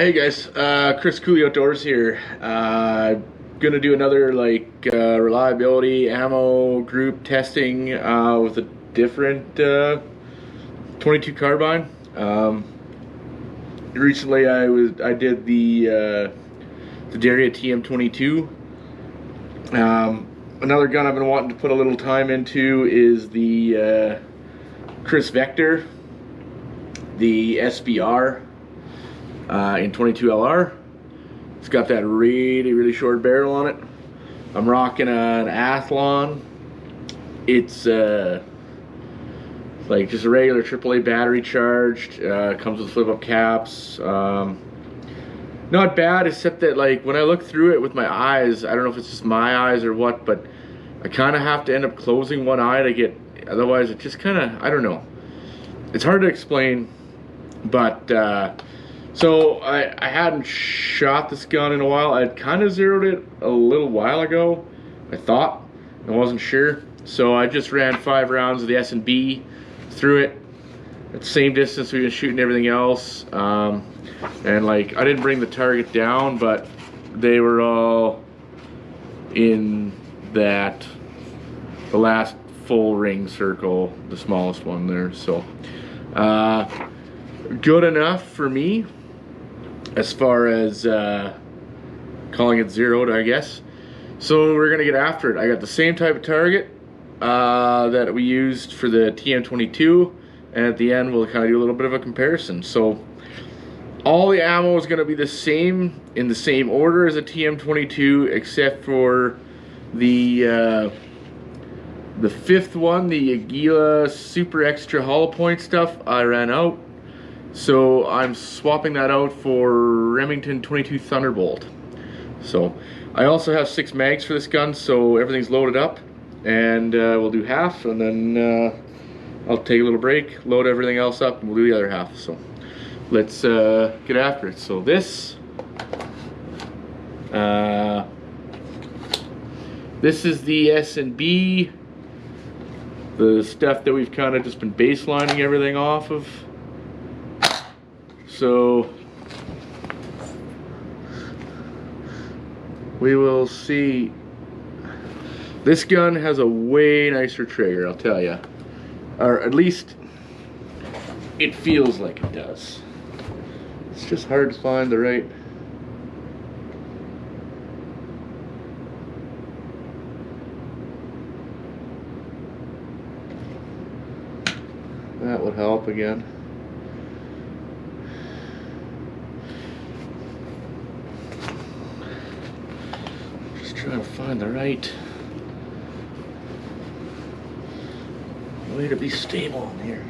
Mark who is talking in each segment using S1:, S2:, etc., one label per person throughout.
S1: Hey guys, Chris Cooley Outdoors here. Gonna do another reliability ammo group testing with a different 22 carbine. Recently I did the Daria TM22. Another gun I've been wanting to put a little time into is the Kriss Vector, the SBR. In 22 LR. It's got that really short barrel on it. I'm rocking an Athlon. It's like just a regular AAA battery charged. Comes with flip up caps. Not bad, except that like when I look through it with my eyes, I don't know if it's just my eyes or what, but I kind of have to end up closing one eye to get, otherwise it just kind of, I don't know. It's hard to explain, but so I hadn't shot this gun in a while. I'd kind of zeroed it a little while ago, I thought. I wasn't sure. So I just ran 5 rounds of the S&B through it at the same distance we've been shooting everything else. And like, I didn't bring the target down, but they were all in the last full ring circle, the smallest one there. So good enough for me as far as calling it zeroed, I guess. So we're gonna get after it. I got the same type of target that we used for the TM22, and at the end we'll kind of do a little bit of a comparison. So all the ammo is gonna be the same, in the same order as a TM22, except for the fifth one, the Aguila Super Extra Hollow Point stuff. I ran out. So I'm swapping that out for Remington 22 Thunderbolt. So I also have 6 mags for this gun, so everything's loaded up, and we'll do half, and then I'll take a little break, load everything else up, and we'll do the other half. So let's get after it. So this is the S&B, the stuff that we've kind of just been baselining everything off of. So we will see. This gun has a way nicer trigger, I'll tell you, or at least it feels like it does. It's just hard to find the right. That would help again. Trying to find the right way to be stable in here.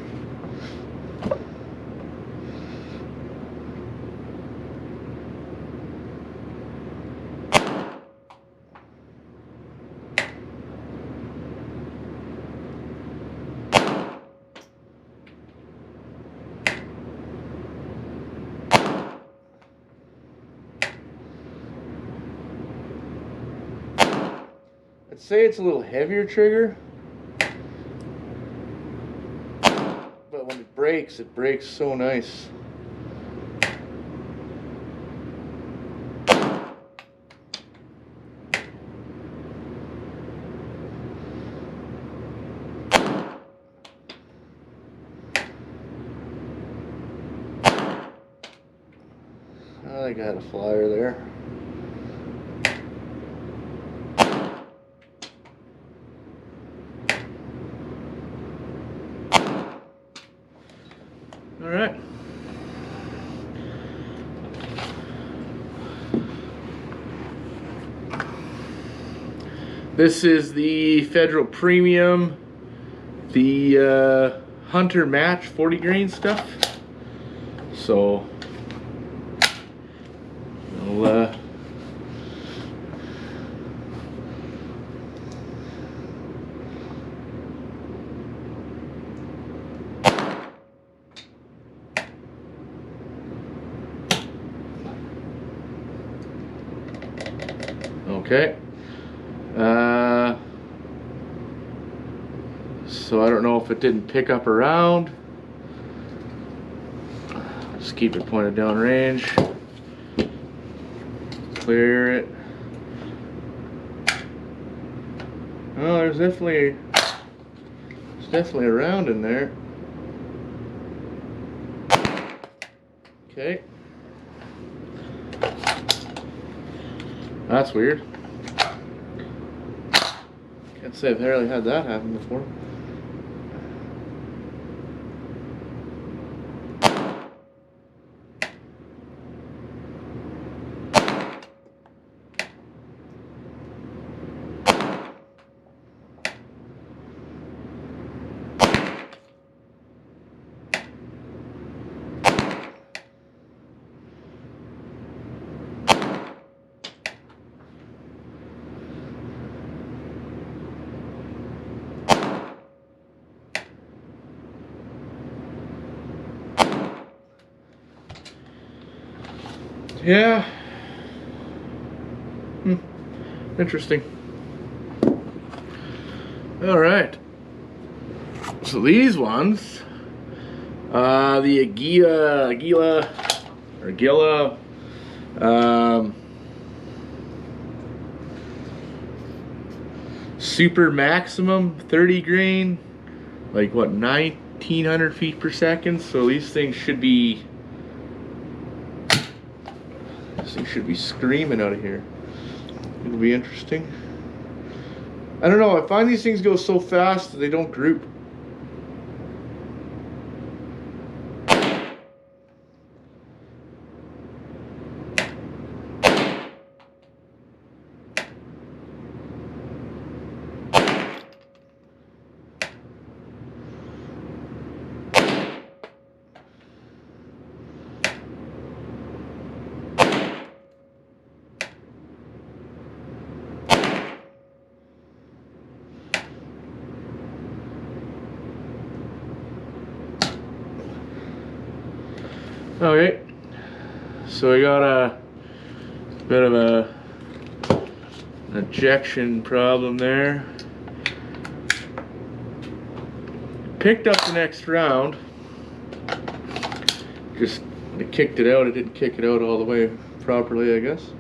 S1: I'd say it's a little heavier trigger, but when it breaks so nice. I got a flyer there. All right. This is the Federal Premium, the Hunter Match 40 grain stuff. So we'll okay. So I don't know if it didn't pick up around. Just keep it pointed down range. clear it. Oh, there's definitely a round in there. Okay. That's weird. Can't say I've barely had that happen before. Yeah. Interesting. All right. So these ones, the Agila, Super Maximum 30 grain, like what, 1900 feet per second. So these things should be screaming out of here. It'll be interesting. I don't know, I find these things go so fast that they don't group. Okay, so we got a bit of an ejection problem there. Picked up the next round. Just it kicked it out. It didn't kick it out all the way properly, I guess.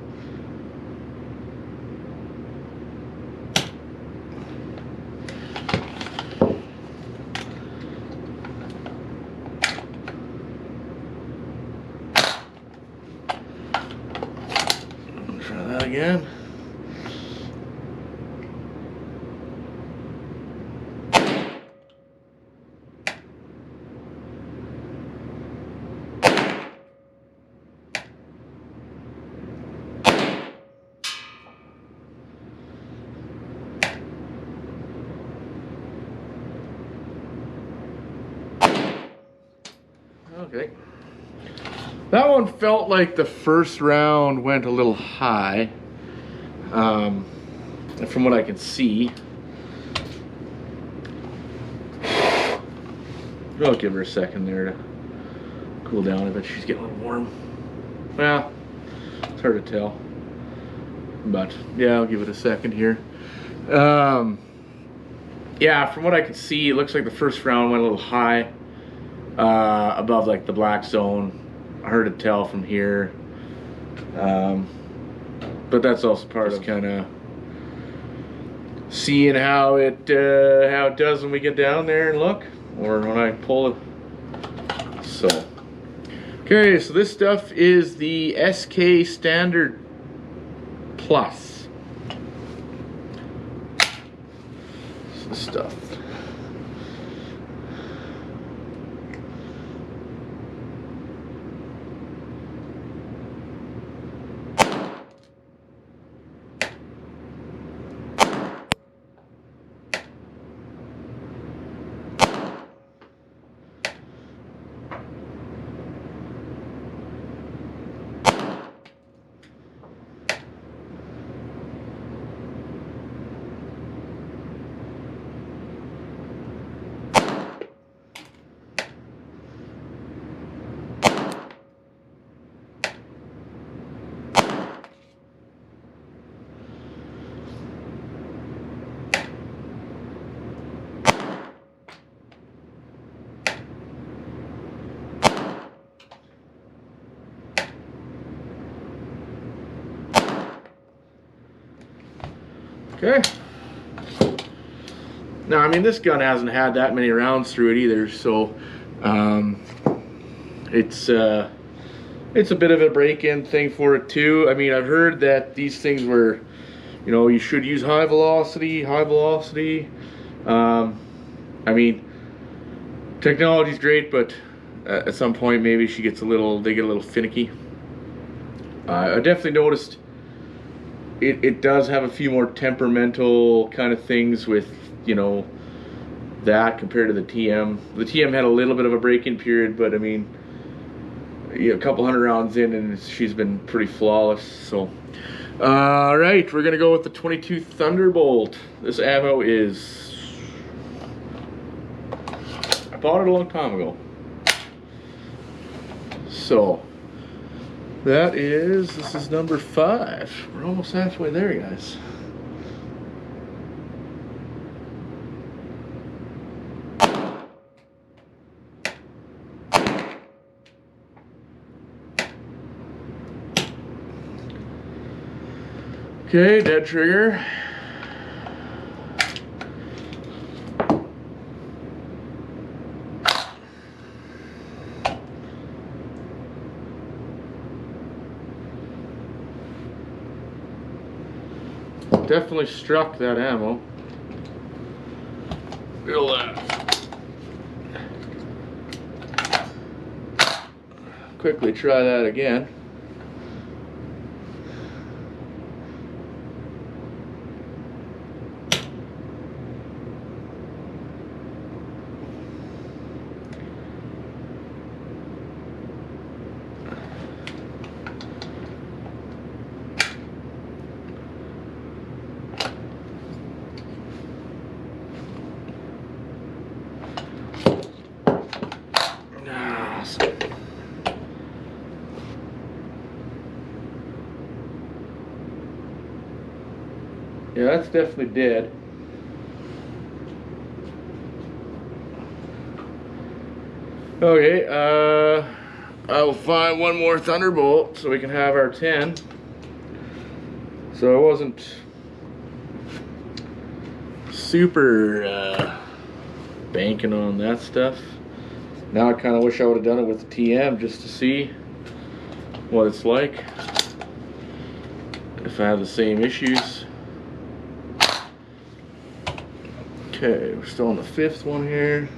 S1: Try that again. Okay. That one felt like the first round went a little high, from what I can see. I'll give her a second there to cool down. I bet she's getting a little warm. Well, it's hard to tell. But yeah, I'll give it a second here. Yeah, from what I can see, it looks like the first round went a little high, above like the black zone. Hard to tell from here. But that's also part of kind of seeing how it does when we get down there and look, or when I pull it. So, okay, so this stuff is the SK Standard Plus. This stuff. Okay. Now, I mean, this gun hasn't had that many rounds through it either, so it's a bit of a break-in thing for it too. I mean, I've heard that these things were, you know, you should use high velocity. I mean, technology's great, but at some point maybe they get a little finicky. I definitely noticed it does have a few more temperamental kind of things with, you know, that compared to the TM. The TM had a little bit of a break-in period, but I mean, a couple hundred rounds in and she's been pretty flawless. So all right, we're gonna go with the 22 Thunderbolt. This ammo is, I bought it a long time ago, so this is number 5. We're almost halfway there, guys. Okay, dead trigger. Definitely struck that ammo. We'll quickly try that again. Yeah, that's definitely dead. Okay, I will find one more Thunderbolt so we can have our 10. So I wasn't super banking on that stuff. Now I kind of wish I would have done it with the TM just to see what it's like if I have the same issues. Okay, we're still on the 5th one here.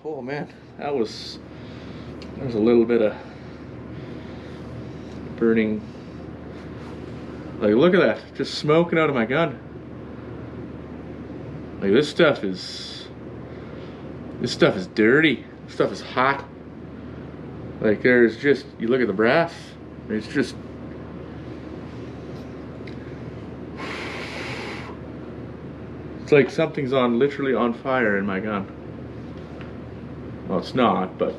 S1: Oh man, there's a little bit of burning. Like, look at that, just smoking out of my gun. Like, this stuff is dirty. This stuff is hot. Like, there's just, you look at the brass, it's just, it's like something's literally on fire in my gun. Well, it's not, but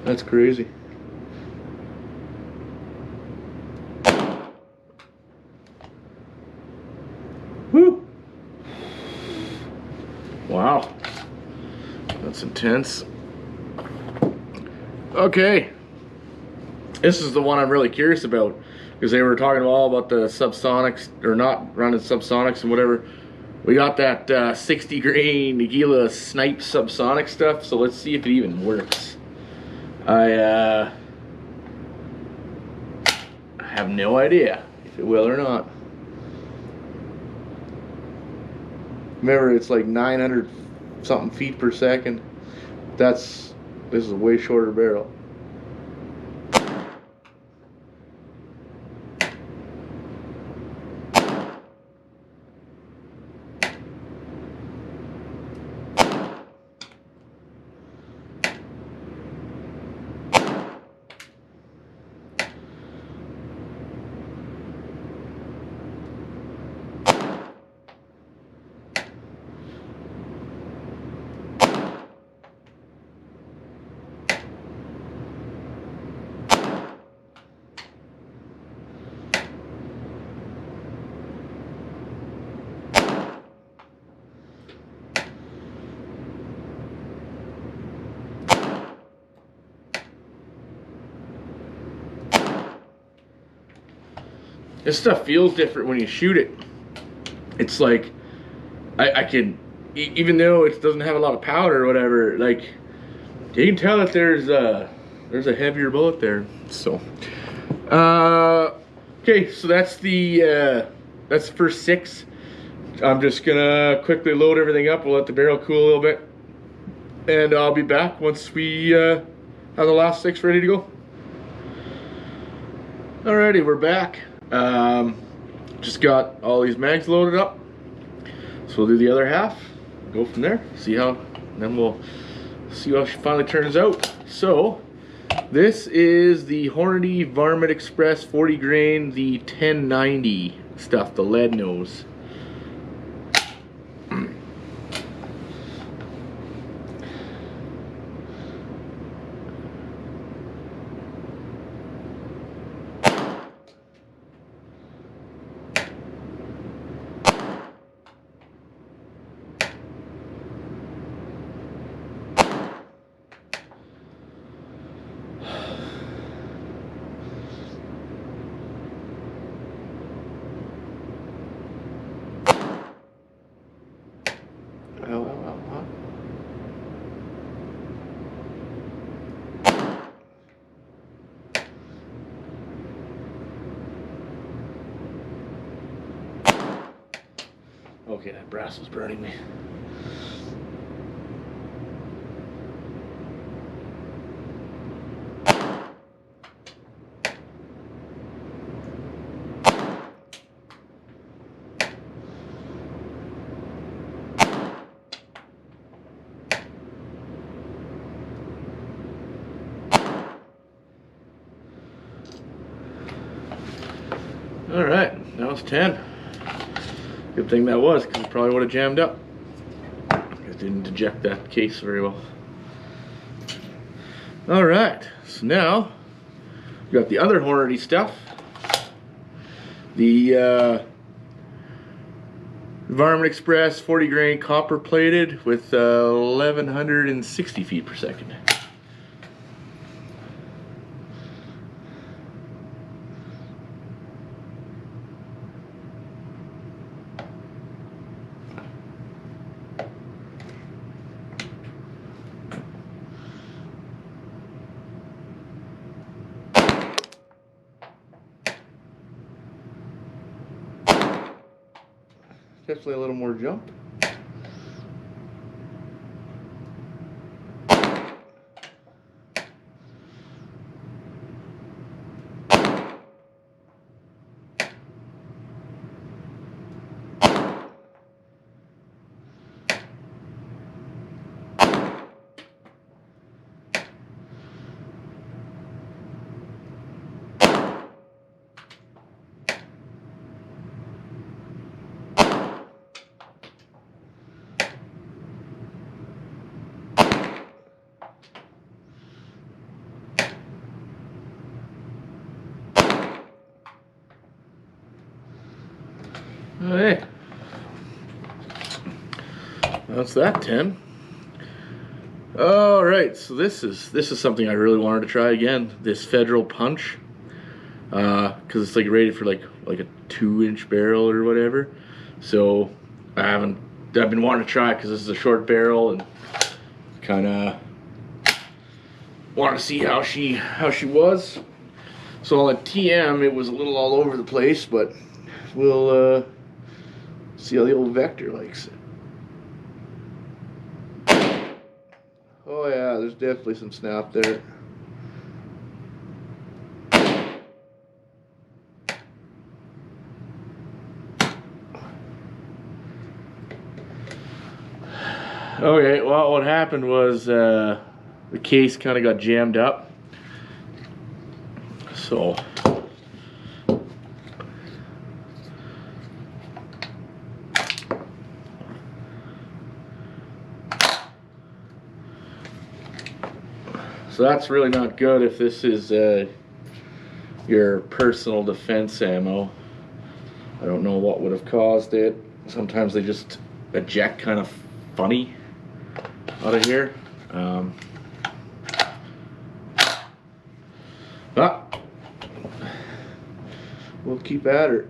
S1: that's crazy. Woo! Wow, that's intense. Okay, this is the one I'm really curious about, because they were talking all about the subsonics, or not running subsonics and whatever. We got that 60 grain Nagila snipe subsonic stuff, so let's see if it even works. I have no idea if it will or not. Remember, it's like 900 something feet per second. This is a way shorter barrel. this stuff feels different when you shoot it. It's like I can, even though it doesn't have a lot of powder or whatever, like you can tell that there's a heavier bullet there. So okay, so that's the first 6. I'm just gonna quickly load everything up. We'll let the barrel cool a little bit, and I'll be back once we have the last 6 ready to go. Alrighty, we're back. Just got all these mags loaded up, so we'll do the other half, go from there, then we'll see how she finally turns out. So this is the Hornady Varmint Express 40 grain, the 1090 stuff, the lead nose. Okay, that brass was burning me. All right, that was 10. Good thing that was, because it probably would have jammed up. It didn't eject that case very well. All right, so now we got the other Hornady stuff. The Varmint Express 40 grain copper plated with 1160 feet per second. Definitely a little more jump. Hey, that's that 10. All right, so this is something I really wanted to try again. This Federal Punch, because it's like rated for like a 2-inch barrel or whatever. So I've been wanting to try it because this is a short barrel and kind of want to see how she was. So on the TM, it was a little all over the place, but we'll see how the old Vector likes it. Oh yeah, there's definitely some snap there. Okay, well what happened was the case kind of got jammed up. So that's really not good if this is your personal defense ammo. I don't know what would have caused it. Sometimes they just eject kind of funny out of here. But we'll keep at her.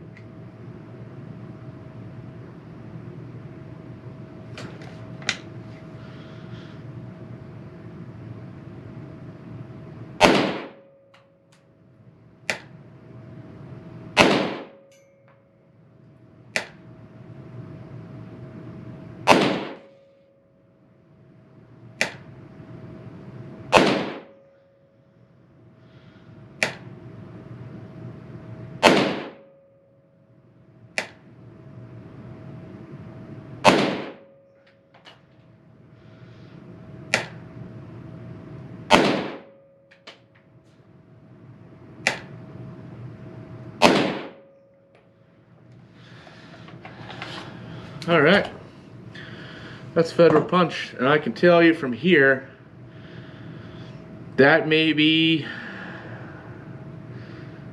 S1: All right, that's Federal Punch, and I can tell you from here, that may be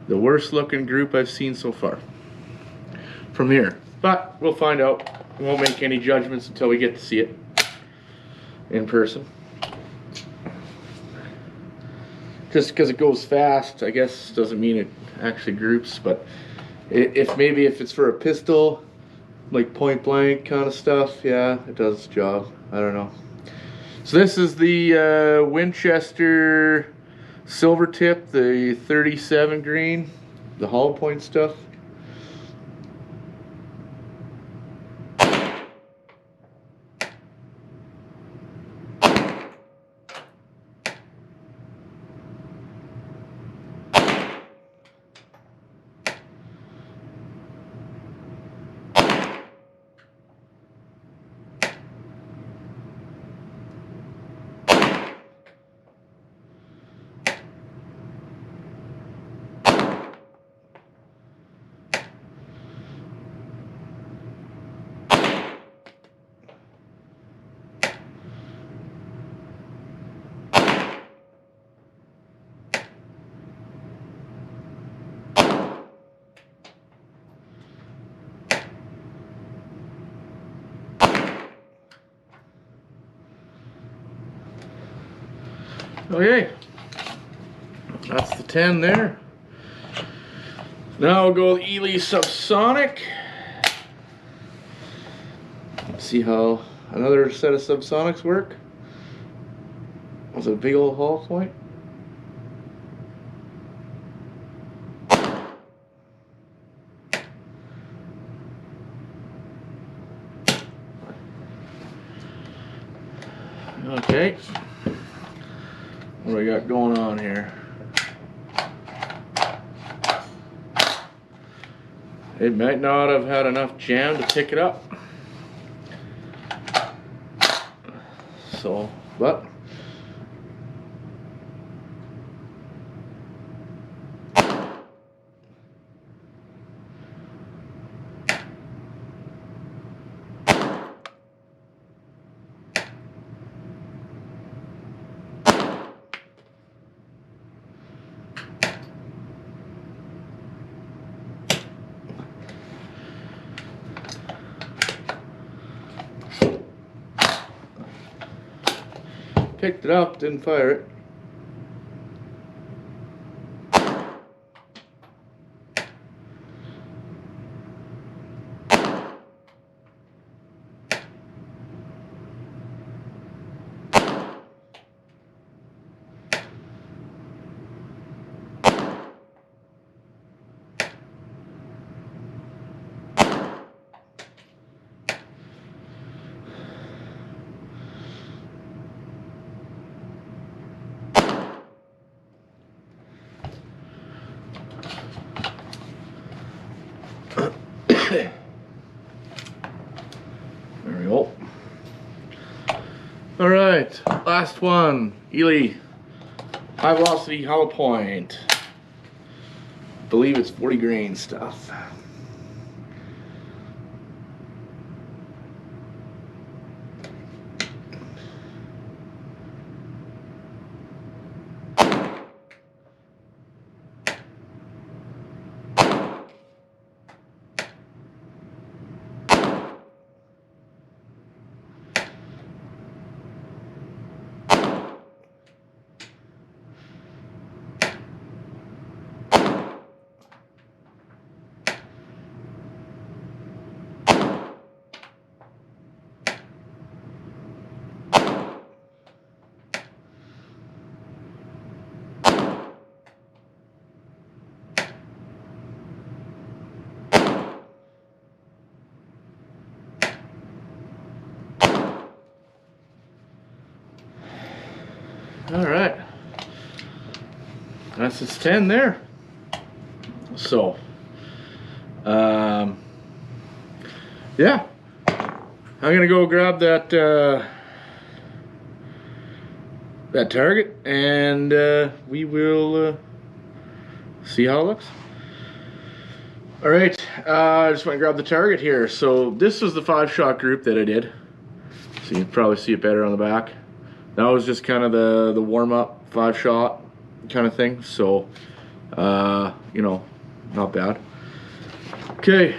S1: the worst looking group I've seen so far from here, but we'll find out. We won't make any judgments until we get to see it in person. Just because it goes fast, I guess, doesn't mean it actually groups, but if it's for a pistol, like point blank kind of stuff, yeah, it does the job. I don't know. So this is the Winchester silver tip, the 37 grain, the hollow point stuff. Okay, that's the 10 there. Now we'll go with Ely Subsonic. See how another set of subsonics work. With a big old hollow point. Okay. What do we got going on here? It might not have had enough jam to pick it up. So, but picked it up, didn't fire it. There we go. All right, last one. Ely high velocity hollow point. I believe it's 40 grain stuff. All right. That's its 10 there. So, yeah. I'm gonna go grab that that target, and we will see how it looks. All right, I just went and grabbed the target here. So this was the 5-shot group that I did. So you can probably see it better on the back. That was just kind of the warm-up 5-shot kind of thing. So, you know, not bad. Okay,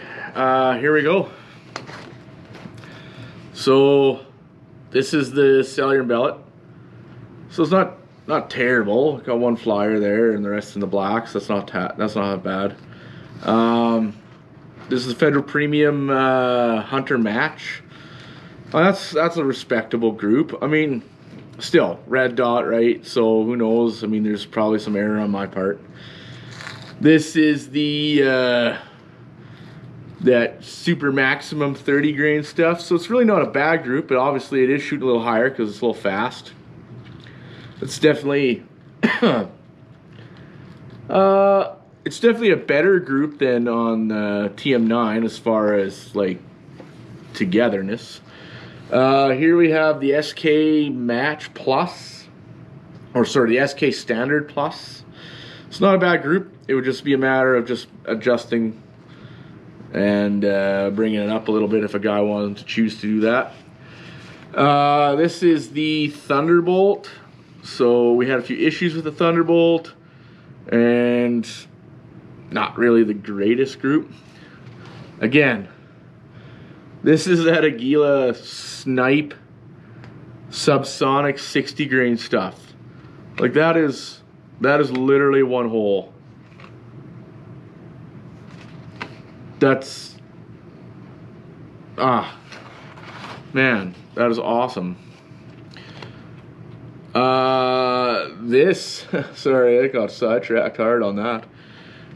S1: here we go. So this is the cellular bellet. So it's not terrible. Got one flyer there, and the rest in the blacks. That's not that bad. This is a Federal Premium Hunter Match. That's a respectable group. I mean, still red dot, right? So who knows? I mean, there's probably some error on my part. This is the that super maximum 30 grain stuff. So it's really not a bad group, but obviously it is shooting a little higher because it's a little fast. It's definitely it's definitely a better group than on TM9 as far as like togetherness. Here we have the SK Match Plus, or sorry, the SK Standard Plus. It's not a bad group. It would just be a matter of just adjusting and bringing it up a little bit if a guy wanted to choose to do that. This is the Thunderbolt. So we had a few issues with the Thunderbolt, and not really the greatest group. Again, this is that Aguila Snipe subsonic 60 grain stuff. Like that is literally one hole. That's man, that is awesome. This sorry, I got sidetracked hard on that.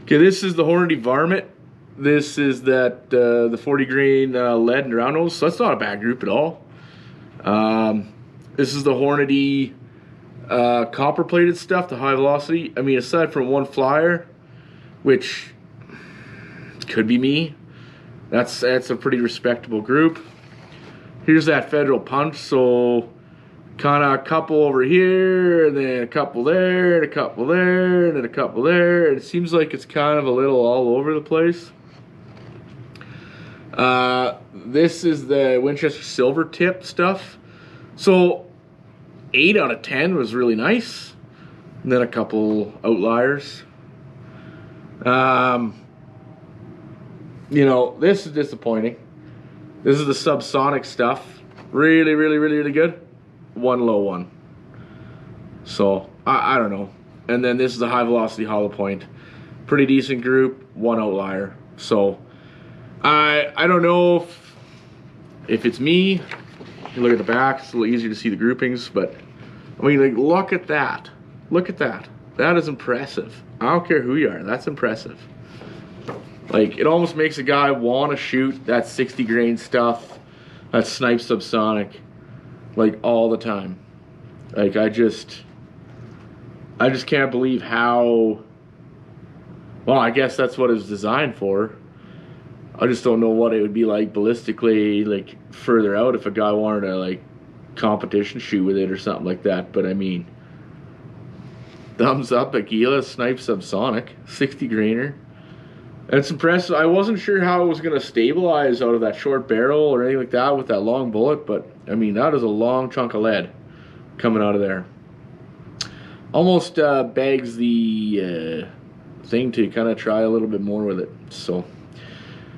S1: Okay, this is the Hornady Varmint. This is that the 40 grain lead and round nose. So that's not a bad group at all. This is the Hornady copper plated stuff, the high velocity. I mean, aside from one flyer, which could be me, that's a pretty respectable group. Here's that Federal Punch. So kind of a couple over here, and then a couple there, and a couple there, and then a couple there. And it seems like it's kind of a little all over the place. This is the Winchester Silver Tip stuff. So 8 out of 10 was really nice. And then a couple outliers. You know, this is disappointing. This is the subsonic stuff. Really, really, really, really good. One low one. So I don't know. And then this is the high velocity hollow point. Pretty decent group. One outlier. So I don't know if it's me. You look at the back, it's a little easier to see the groupings, but I mean, like, look at that. Look at that. That is impressive. I don't care who you are. That's impressive. Like, it almost makes a guy want to shoot that 60 grain stuff, that snipe subsonic, like, all the time. Like, I just can't believe how, well, I guess that's what it's designed for. I just don't know what it would be like ballistically, like, further out if a guy wanted to, like, competition shoot with it or something like that. But I mean, thumbs up, Aguila Snipe Subsonic, 60 grainer. It's impressive. I wasn't sure how it was going to stabilize out of that short barrel or anything like that with that long bullet, but I mean, that is a long chunk of lead coming out of there. Almost begs the thing to kind of try a little bit more with it. So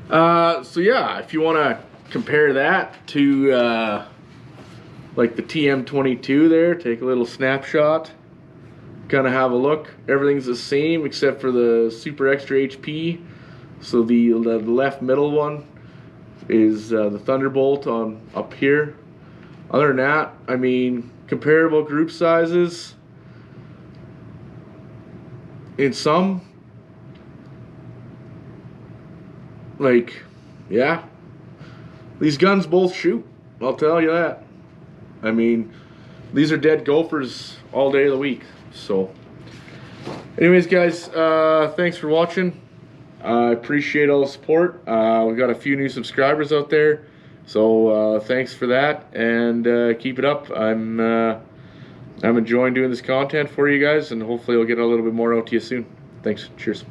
S1: yeah, if you want to compare that to like the TM22 there, take a little snapshot, kind of have a look. Everything's the same except for the super extra HP. So the left middle one is the Thunderbolt on up here. Other than that, I mean, comparable group sizes. In some, like, yeah, these guns both shoot, I'll tell you that. I mean, these are dead gophers all day of the week. So anyways, guys, thanks for watching. I appreciate all the support. We've got a few new subscribers out there, so thanks for that, and keep it up. I'm enjoying doing this content for you guys, and hopefully I'll get a little bit more out to you soon. Thanks. Cheers.